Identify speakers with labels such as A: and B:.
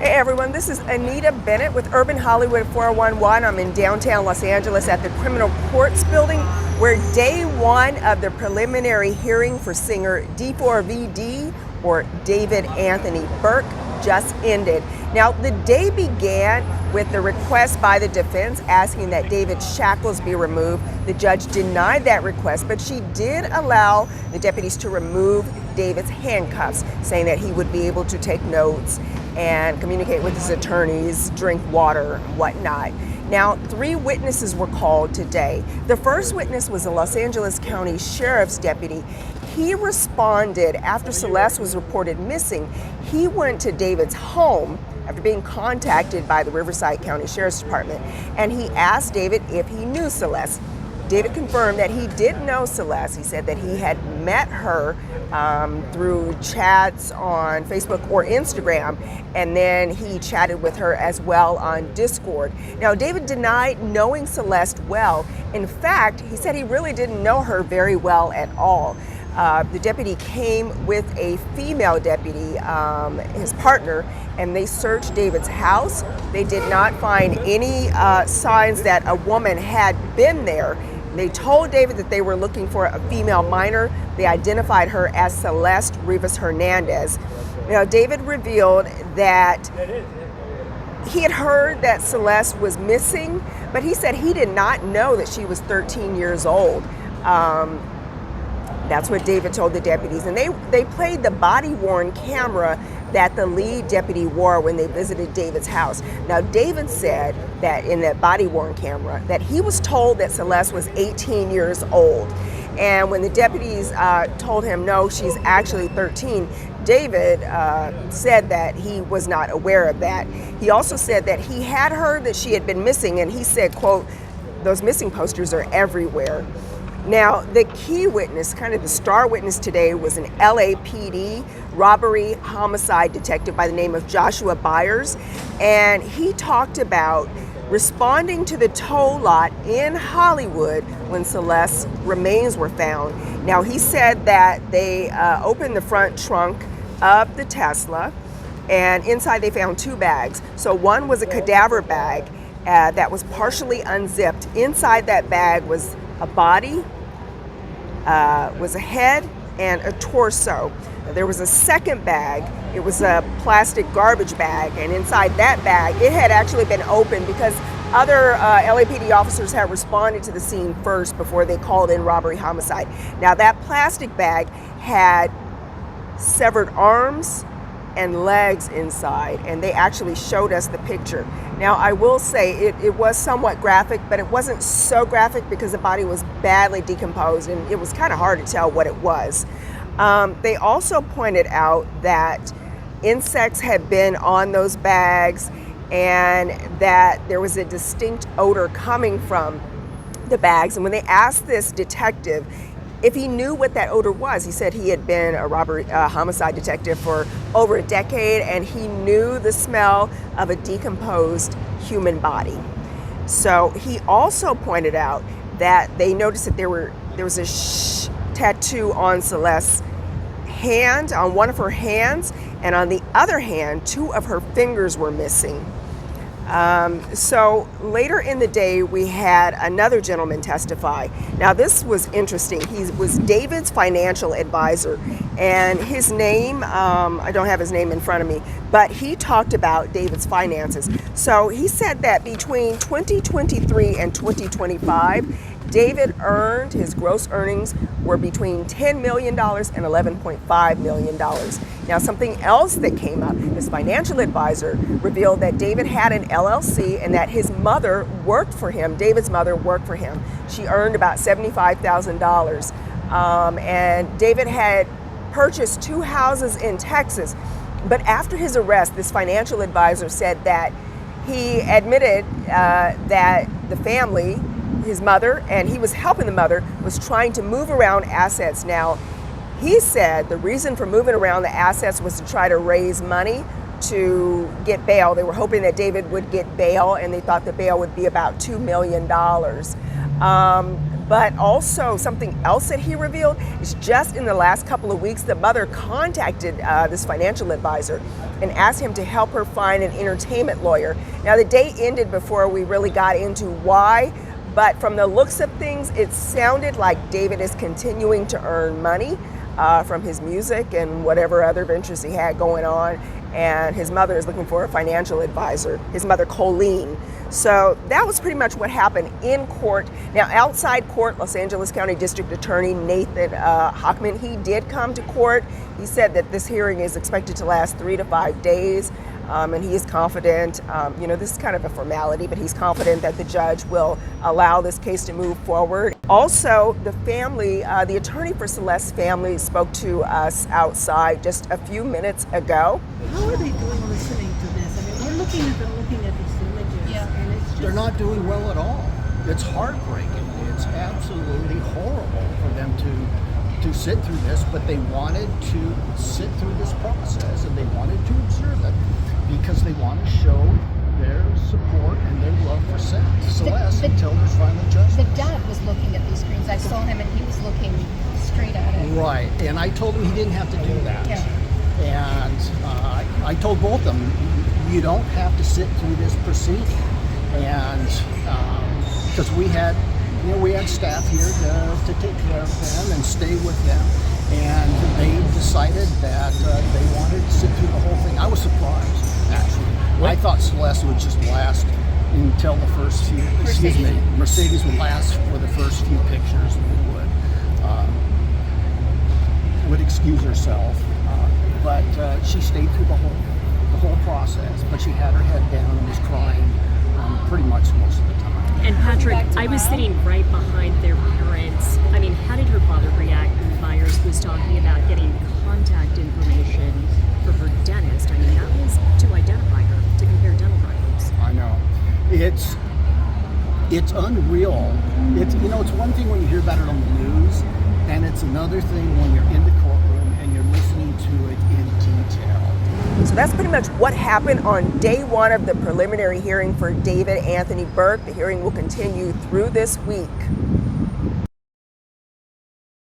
A: Hey everyone, this is Anita Bennett with Urban Hollywood 411. I'm in downtown Los Angeles at the Criminal Courts Building, where day one of the preliminary hearing for singer D4vd, or David Anthony Burke, just ended. Now, the day began with the request by the defense asking that David's shackles be removed. The judge denied that request, but she did allow the deputies to remove David's handcuffs, saying that he would be able to take notes and communicate with his attorneys, drink water, whatnot. Now, 3 witnesses were called today. The first witness was a Los Angeles County Sheriff's deputy. He responded after Celeste was reported missing. He went to David's home after being contacted by the Riverside County Sheriff's Department, and he asked David if he knew Celeste. David confirmed that he did know Celeste. He said that he had met her through chats on Facebook or Instagram, and then he chatted with her as well on Discord. Now, David denied knowing Celeste well. In fact, he said he really didn't know her very well at all. The deputy came with a female deputy, his partner, and they searched David's house. They did not find any signs that a woman had been there. They told David that they were looking for a female minor. They identified her as Celeste Rivas Hernandez. Now, David revealed that he had heard that Celeste was missing, but he said he did not know that she was 13 years old. That's what David told the deputies. And they played the body-worn camera that the lead deputy wore when they visited David's house. Now, David said that in that body-worn camera that he was told that Celeste was 18 years old. And when the deputies told him, no, she's actually 13, David said that he was not aware of that. He also said that he had heard that she had been missing, and he said, quote, "Those missing posters are everywhere." Now, the key witness, kind of the star witness today, was an LAPD robbery homicide detective by the name of Joshua Byers, and he talked about responding to the tow lot in Hollywood when Celeste's remains were found. Now, he said that they opened the front trunk of the Tesla, and inside they found 2 bags. So one was a cadaver bag that was partially unzipped. Inside that bag was a body, was a head, and a torso. There was a second bag. It was a plastic garbage bag, and inside that bag, it had actually been opened because other LAPD officers had responded to the scene first before they called in robbery homicide. Now, that plastic bag had severed arms and legs inside, and they actually showed us the picture. Now, I will say it was somewhat graphic, but it wasn't so graphic because the body was badly decomposed and it was kind of hard to tell what it was. They also pointed out that insects had been on those bags and that there was a distinct odor coming from the bags. And when they asked this detective if he knew what that odor was, he said he had been a robbery homicide detective for over a decade, and he knew the smell of a decomposed human body. So he also pointed out that they noticed that there was a tattoo on Celeste's hand, on one of her hands, and on the other hand, 2 of her fingers were missing. So later in the day, we had another gentleman testify. Now, this was interesting. He was David's financial advisor, and his name, I don't have his name in front of me, but he talked about David's finances. So he said that between 2023 and 2025, David earned, his gross earnings were between $10 million and $11.5 million. Now, something else that came up, his financial advisor revealed that David had an LLC and that his mother worked for him. David's mother worked for him. She earned about $75,000. And David had purchased 2 houses in Texas. But after his arrest, this financial advisor said that he admitted that the family, his mother, and he was helping the mother, was trying to move around assets. Now, he said the reason for moving around the assets was to try to raise money to get bail. They were hoping that David would get bail, and they thought the bail would be about $2 million. But also something else that he revealed is just in the last couple of weeks, the mother contacted this financial advisor and asked him to help her find an entertainment lawyer. Now the day ended before we really got into why, but from the looks of things, it sounded like David is continuing to earn money from his music and whatever other ventures he had going on. And his mother is looking for a financial advisor, his mother Colleen. So that was pretty much what happened in court. Now outside court, Los Angeles County District Attorney Nathan Hochman, he did come to court. He said that this hearing is expected to last 3 to 5 days. And he is confident, this is kind of a formality, but he's confident that the judge will allow this case to move forward. Also, the family, the attorney for Celeste's family spoke to us outside just a few minutes ago.
B: How are they doing listening to this? I mean, we're looking at these images, and it's just...
C: They're not doing well at all. It's heartbreaking. It's absolutely horrible for them to sit through this, but they wanted to sit through this process, and they wanted to observe it because they want to show their support and their love for Celeste until there's final justice.
D: The dad was looking at these screens. I saw him and he was looking straight at it.
C: Right, and I told him he didn't have to do that.
D: Yeah.
C: And I told both of them, you don't have to sit through this proceeding. And because we had staff here to take care of them and stay with them. And they decided that they wanted to sit through the whole thing. I was surprised, actually. I thought Celeste would just last until the first few, Mercedes would last for the first few pictures and would excuse herself. But she stayed through the whole process. But she had her head down and was crying pretty much most of the time.
E: And Patrick, I was sitting right behind their parents. I mean, how did her father react when Myers was talking about getting contact information for her dentist? I mean, that was to identify her, to compare dental records.
C: I know. It's unreal. It's one thing when you hear about it on the news, and it's another thing when you're in the courtroom and you're listening to it in detail.
A: So that's pretty much what happened on day one of the preliminary hearing for David Anthony Burke. The hearing will continue through this week.